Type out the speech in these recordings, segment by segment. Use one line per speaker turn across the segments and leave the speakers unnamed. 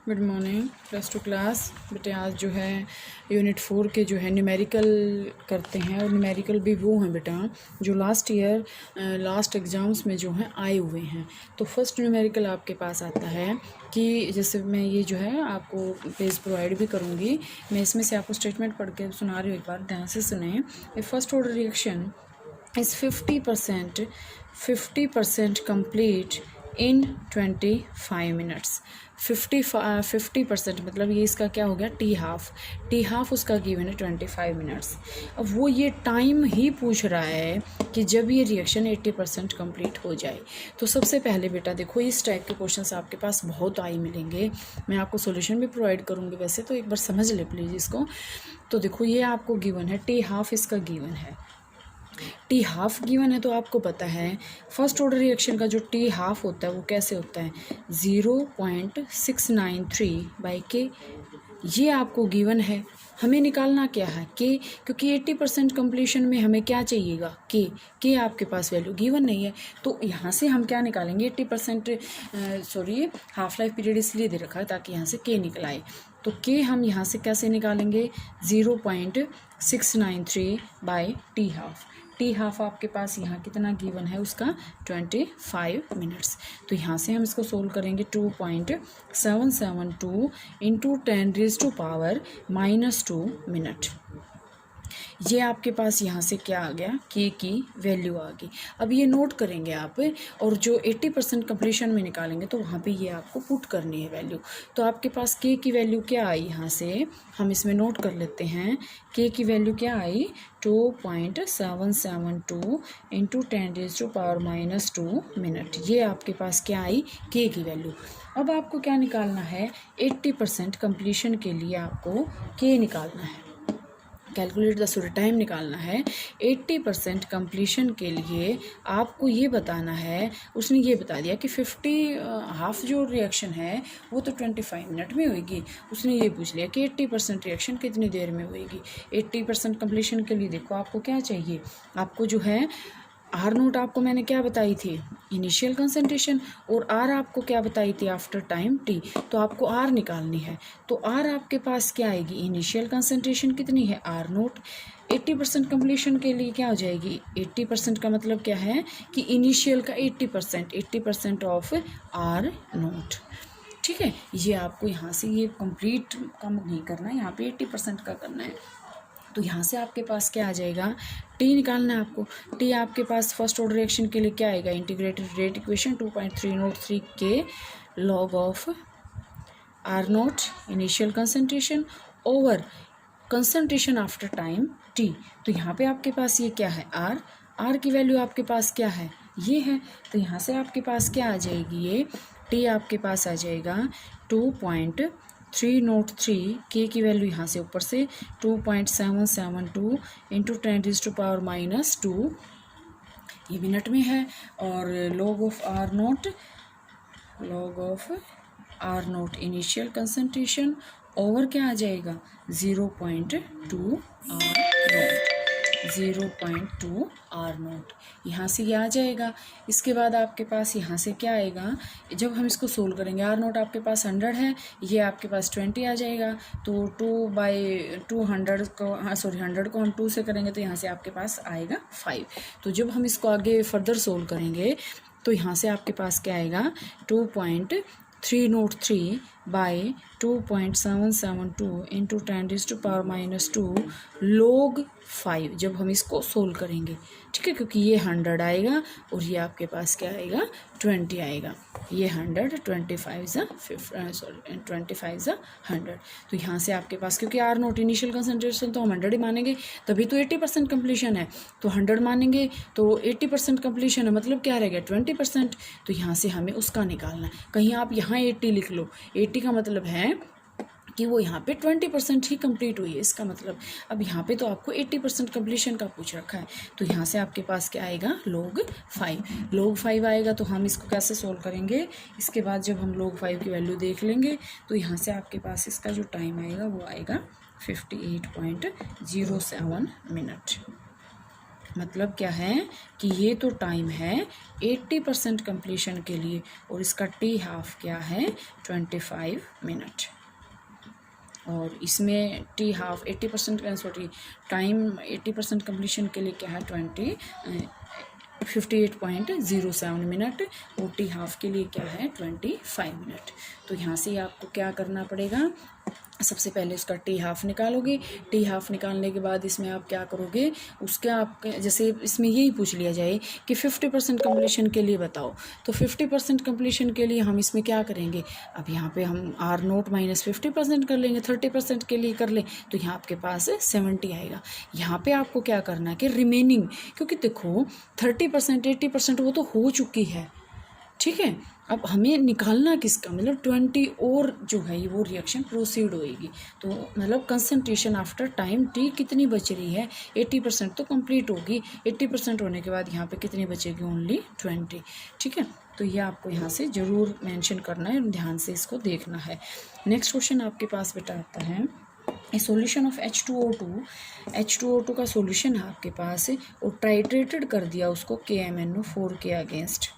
Good morning +2 class. बेटे आज जो है यूनिट 4 के जो है न्यूमेरिकल करते हैं, और न्यूमेरिकल भी वो हैं बेटा जो लास्ट ईयर लास्ट एग्ज़ाम्स में जो हैं आए हुए हैं। तो फर्स्ट न्यूमेरिकल आपके पास आता है कि जैसे मैं ये जो है आपको पेज प्रोवाइड भी करूँगी, मैं इसमें से आपको स्टेटमेंट पढ़ के सुना रही हूँ, एक बार ध्यान से सुने। A first order reaction is 50% complete in 25 minutes. 50% मतलब ये इसका क्या हो गया, टी हाफ उसका गिवन है 25 मिनट्स। अब वो ये टाइम ही पूछ रहा है कि जब ये रिएक्शन 80% कंप्लीट हो जाए। तो सबसे पहले बेटा देखो, इस टाइप के क्वेश्चंस आपके पास बहुत आई मिलेंगे, मैं आपको सॉल्यूशन भी प्रोवाइड करूँगी वैसे, तो एक बार समझ ले प्लीज़ इसको। तो देखो ये आपको गिवन है, टी हाफ इसका गिवन है, टी हाफ गिवन है। तो आपको पता है फर्स्ट ऑर्डर रिएक्शन का जो टी हाफ होता है वो कैसे होता है, 0.693/K। ये आपको गिवन है। हमें निकालना क्या है, के, क्योंकि 80% कंप्लीशन में हमें क्या चाहिएगा, के आपके पास वैल्यू गिवन नहीं है। तो यहाँ से हम क्या निकालेंगे, 80% हाफ लाइफ पीरियड इसलिए दे रखा है ताकि यहाँ से के निकल आए। तो के हम यहाँ से कैसे निकालेंगे, 0.693/टी हाफ। टी हाफ आपके पास यहाँ कितना गिवन है उसका, 25 मिनट्स। तो यहाँ से हम इसको सोल्व करेंगे, 2.772 इंटू 10⁻⁻² मिनट। ये आपके पास यहाँ से क्या आ गया, के की वैल्यू आ गई। अब ये नोट करेंगे आप, और जो 80% कंप्लीशन में निकालेंगे तो वहाँ पे ये आपको पुट करनी है वैल्यू। तो आपके पास के की वैल्यू क्या आई, यहाँ से हम इसमें नोट कर लेते हैं। के की वैल्यू क्या आई, 2.772 इंटू 10⁻⁻² मिनट। ये आपके पास क्या आई, के की वैल्यू। अब आपको क्या निकालना है, 80% कंप्लीशन के लिए आपको के निकालना है, कैलकुलेट द सोल्यूशन टाइम निकालना है। 80% कंप्लीशन के लिए आपको ये बताना है, उसने ये बता दिया कि 50 हाफ जो रिएक्शन है वो तो 25 मिनट में होगी। उसने ये पूछ लिया कि 80% रिएक्शन कितनी देर में होगी। 80% कंप्लीशन के लिए देखो आपको क्या चाहिए, आपको जो है आर नोट आपको मैंने क्या बताई थी, इनिशियल कंसंट्रेशन, और आर आपको क्या बताई थी, आफ्टर टाइम टी। तो आपको आर निकालनी है। तो आर आपके पास क्या आएगी, इनिशियल कंसंट्रेशन कितनी है, आर नोट। 80% कंप्लीशन के लिए क्या हो जाएगी, 80% का मतलब क्या है कि इनिशियल का 80% ऑफ आर नोट। ठीक है, ये आपको यहाँ से ये कंप्लीट कम नहीं करना है, यहाँ पे 80% का करना है। तो यहाँ से आपके पास क्या आ जाएगा, टी निकालना है आपको। टी आपके पास फर्स्ट ऑर्डर रिएक्शन के लिए क्या आएगा, इंटीग्रेटेड रेट इक्वेशन 2.303 के log of R naught initial concentration over concentration after time T. तो यहाँ पे आपके पास ये क्या है, आर की वैल्यू आपके पास क्या है, ये है। तो यहाँ से आपके पास क्या आ जाएगी, ये टी आपके पास आ जाएगा 2.303, के की वैल्यू यहाँ से ऊपर से 2.772 इंटू 10⁻⁻², ये मिनट में है। और log of R naught initial concentration over क्या आ जाएगा, 0.2 आर नोट। यहाँ से ये आ जाएगा। इसके बाद आपके पास यहाँ से क्या आएगा, जब हम इसको सोल्व करेंगे, आर नोट आपके पास 100 है, ये आपके पास 20 आ जाएगा। तो 2/200 को 100 को हम 2 से करेंगे तो यहाँ से आपके पास आएगा 5। तो जब हम इसको आगे फर्दर सोल्व करेंगे तो यहाँ से आपके पास क्या आएगा, 2.303/2.772 इंटू 10⁻⁻² log 5 जब हम इसको सोल्व करेंगे। ठीक है, क्योंकि ये 100 आएगा और ये आपके पास क्या आएगा, 20 आएगा। ये 100 25 100। तो यहाँ से आपके पास, क्योंकि आर नोट इनिशियल कंसंट्रेशन तो हम 100 ही मानेंगे, तभी तो 80% कंप्लीशन है। तो 100 मानेंगे तो 80% कंप्लीशन है, मतलब क्या रहेगा, 20%। तो यहाँ से हमें उसका निकालना है। कहीं आप यहाँ 80 लिख लो, 80 का मतलब है कि वो यहाँ पे 20% ही कंप्लीट हुई है, इसका मतलब। अब यहाँ पे तो आपको 80% कंप्लीशन का पूछ रखा है। तो यहाँ से आपके पास क्या आएगा, log 5 आएगा। तो हम इसको कैसे सोल्व करेंगे, इसके बाद जब हम log 5 की वैल्यू देख लेंगे तो यहाँ से आपके पास इसका जो टाइम आएगा वो आएगा 58.07 मिनट। मतलब क्या है कि ये तो टाइम है 80% कंप्लीशन के लिए और इसका टी हाफ क्या है 25 मिनट। और इसमें T half 80% sorry time 80% completion के लिए क्या है 58.07 मिनट और टी हाफ के लिए क्या है 25 मिनट। तो यहाँ से आपको क्या करना पड़ेगा, सबसे पहले इसका टी हाफ निकालोगे। टी हाफ निकालने के बाद इसमें आप क्या करोगे, उसके आप जैसे इसमें यही पूछ लिया जाए कि 50% कंप्लीशन के लिए बताओ, तो 50% कंप्लीशन के लिए हम इसमें क्या करेंगे, अब यहाँ पे हम R0 माइनस 50% कर लेंगे, 30% के लिए कर लें तो यहाँ आपके पास 70 आएगा। यहाँ पे आपको क्या करना है कि रिमेनिंग, क्योंकि देखो 30% 80% वो तो हो चुकी है, ठीक है, अब हमें निकालना किसका, मतलब 20 और जो है वो रिएक्शन प्रोसीड होएगी। तो मतलब कंसंट्रेशन आफ्टर टाइम टी कितनी बच रही है, 80% तो कंप्लीट होगी, 80% होने के बाद यहाँ पे कितनी बचेगी, ओनली 20, ठीक है। तो ये आपको यहाँ से ज़रूर मेंशन करना है, ध्यान से इसको देखना है। नेक्स्ट क्वेश्चन आपके पास बेटा आता है ए सोल्यूशन ऑफ H2O2 का सोल्यूशन है आपके पास और टाइट्रेटेड कर दिया उसको KMnO4 के अगेंस्ट,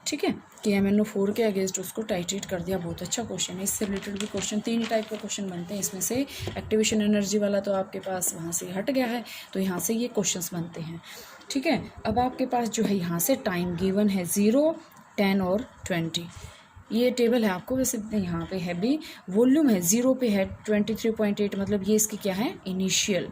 ठीक है, KMnO4 के अगेंस्ट उसको टाइट्रेट कर दिया। बहुत अच्छा क्वेश्चन है, इससे रिलेटेड भी क्वेश्चन 3 टाइप के क्वेश्चन बनते हैं इसमें से। एक्टिवेशन एनर्जी वाला तो आपके पास वहाँ से हट गया है, तो यहाँ से ये क्वेश्चंस बनते हैं, ठीक है। अब आपके पास जो है यहाँ से टाइम गिवन है 0, 10 और 20, ये टेबल है आपको, वैसे यहाँ पे है भी, वॉल्यूम है 0 पे है 23.8, मतलब ये इसकी क्या है इनिशियल।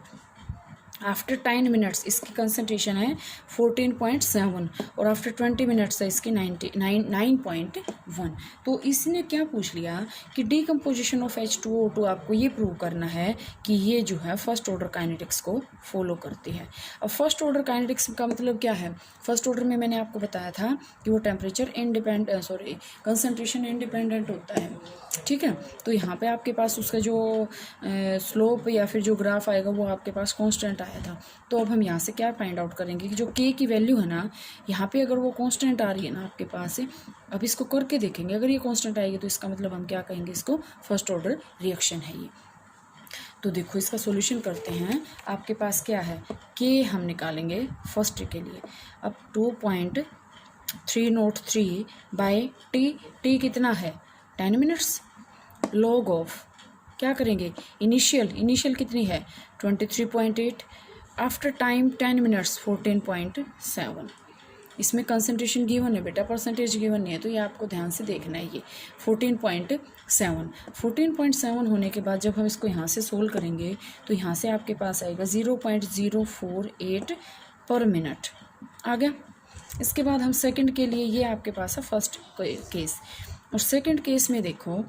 आफ्टर 10 मिनट्स इसकी कंसंट्रेशन है 14.7 और आफ्टर 20 मिनट्स है इसकी 9.1। तो इसने क्या पूछ लिया कि डीकम्पोजिशन ऑफ H2O2 आपको ये प्रूव करना है कि ये जो है फर्स्ट ऑर्डर काइनेटिक्स को फॉलो करती है। अब फर्स्ट ऑर्डर काइनेटिक्स का मतलब क्या है, फर्स्ट ऑर्डर में मैंने आपको बताया था कि वो टेम्परेचर कंसंट्रेशन इंडिपेंडेंट होता है, ठीक है। तो यहाँ पे आपके पास उसका जो स्लोप या फिर जो ग्राफ आएगा वो आपके पास कांस्टेंट आया था। तो अब हम यहाँ से क्या फाइंड आउट करेंगे कि जो K की वैल्यू है ना, यहाँ पे अगर वो कांस्टेंट आ रही है ना आपके पास, अब इसको करके देखेंगे, अगर ये कांस्टेंट आएगी तो इसका मतलब हम क्या कहेंगे, इसको फर्स्ट ऑर्डर रिएक्शन है ये। तो देखो इसका सॉल्यूशन करते हैं। आपके पास क्या है, K हम निकालेंगे फर्स्ट के लिए। अब 2.303 बाई टी कितना है 10 मिनट्स, लॉग ऑफ क्या करेंगे, इनिशियल कितनी है 23.8, आफ्टर टाइम 10 मिनट्स 14.7। इसमें कंसंट्रेशन गिवन है बेटा, परसेंटेज गिवन नहीं है, तो ये आपको ध्यान से देखना है। ये 14.7 होने के बाद जब हम इसको यहाँ से सोल्व करेंगे तो यहाँ से आपके पास आएगा 0.048 पर मिनट आ गया। इसके बाद हम सेकंड के लिए, ये आपके पास है फर्स्ट केस, और सेकंड केस में देखो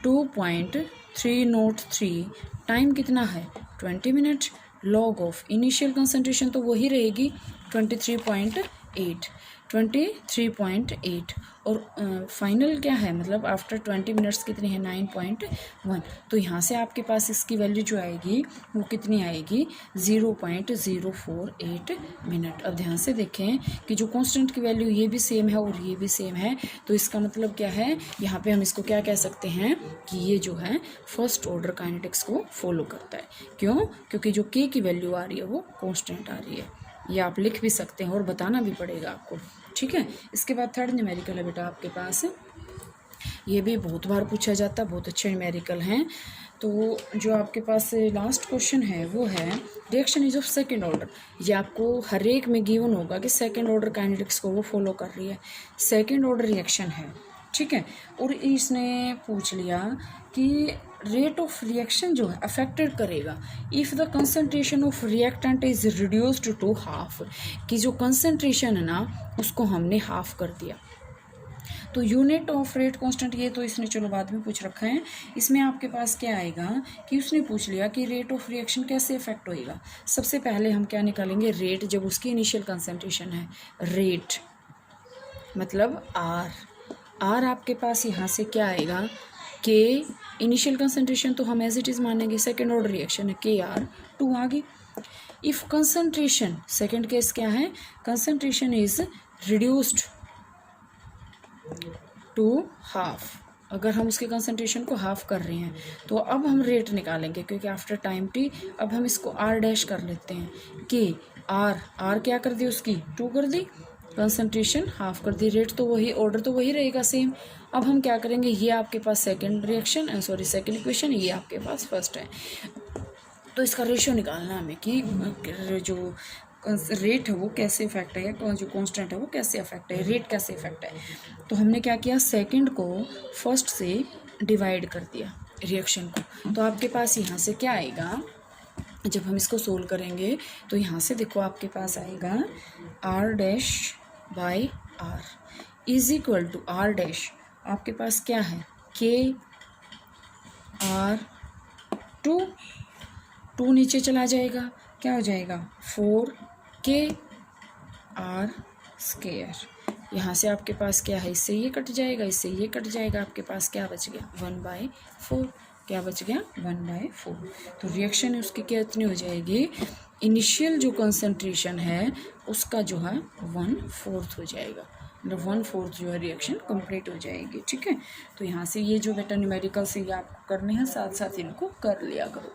2.303, टाइम कितना है 20 minute, log of initial concentration तो वही रहेगी 23.8 और फाइनल क्या है, मतलब आफ्टर 20 मिनट्स कितनी है 9.1। तो यहाँ से आपके पास इसकी वैल्यू जो आएगी वो कितनी आएगी 0.048 मिनट। अब ध्यान से देखें कि जो कांस्टेंट की वैल्यू ये भी सेम है और ये भी सेम है, तो इसका मतलब क्या है, यहाँ पे हम इसको क्या कह सकते हैं कि ये जो है फर्स्ट ऑर्डर काइनेटिक्स को फॉलो करता है। क्यों, क्योंकि जो K की वैल्यू आ रही है वो कांस्टेंट आ रही है। ये आप लिख भी सकते हैं और बताना भी पड़ेगा आपको, ठीक है। इसके बाद थर्ड न्यूमेरिकल है बेटा आपके पास, ये भी बहुत बार पूछा जाता है, बहुत अच्छे न्यूमेरिकल हैं। तो जो आपके पास लास्ट क्वेश्चन है वो है reaction is of second order. ये आपको हर एक में गिवन होगा कि सेकंड ऑर्डर काइनेटिक्स को वो फॉलो कर रही है, सेकंड ऑर्डर रिएक्शन है, ठीक है। और इसने पूछ लिया कि रेट ऑफ रिएक्शन जो है अफेक्टेड करेगा if the concentration of reactant is reduced to half, कि जो कंसंट्रेशन है ना उसको हमने हाफ कर दिया। तो यूनिट ऑफ रेट कांस्टेंट ये तो इसने चलो बाद में पूछ रखा है। इसमें आपके पास क्या आएगा कि उसने पूछ लिया कि रेट ऑफ रिएक्शन कैसे इफेक्ट होएगा। सबसे पहले हम क्या निकालेंगे, रेट, जब उसकी इनिशियल कंसंट्रेशन है, रेट मतलब आर आपके पास यहाँ से क्या आएगा, के इनिशियल कंसंट्रेशन तो हम एज इट इज़ मानेंगे, सेकेंड ऑर्डर रिएक्शन है KR2 आगे। इफ़ कंसंट्रेशन, सेकेंड केस क्या है, concentration is reduced to half, अगर हम उसके कंसंट्रेशन को हाफ कर रहे हैं तो अब हम रेट निकालेंगे, क्योंकि आफ्टर टाइम टी अब हम इसको आर डैश कर लेते हैं कि आर क्या कर दी, उसकी 2 कर दी, कंसंट्रेशन हाफ कर दी, रेट तो वही, ऑर्डर तो वही रहेगा सेम। अब हम क्या करेंगे, ये आपके पास सेकंड इक्वेशन, ये आपके पास फर्स्ट है। तो इसका रेशियो निकालना है हमें कि जो रेट है वो कैसे इफेक्ट है, जो कांस्टेंट है वो कैसे इफेक्ट है, रेट कैसे इफेक्ट है। तो हमने क्या किया, सेकंड को फर्स्ट से डिवाइड कर दिया रिएक्शन को। तो आपके पास यहाँ से क्या आएगा, जब हम इसको सोल्व करेंगे तो यहाँ से देखो आपके पास आएगा R dash by R is equal to R dash, आपके पास क्या है, के आर 2 नीचे चला जाएगा, क्या हो जाएगा 4k आर स्क्वायर। यहाँ से आपके पास क्या है, इससे ये कट जाएगा, इससे ये कट जाएगा, आपके पास क्या बच गया 1/4, क्या बच गया 1/4। तो रिएक्शन उसकी क्या इतनी हो जाएगी, इनिशियल जो कंसंट्रेशन है उसका जो है 1/4 हो जाएगा, मतलब 1/4 जो है रिएक्शन कंप्लीट हो जाएगी। ठीक है, तो यहाँ से ये जो बेटा न्यूमेरिकल से ये आपको करने हैं, साथ साथ इनको कर लिया करो।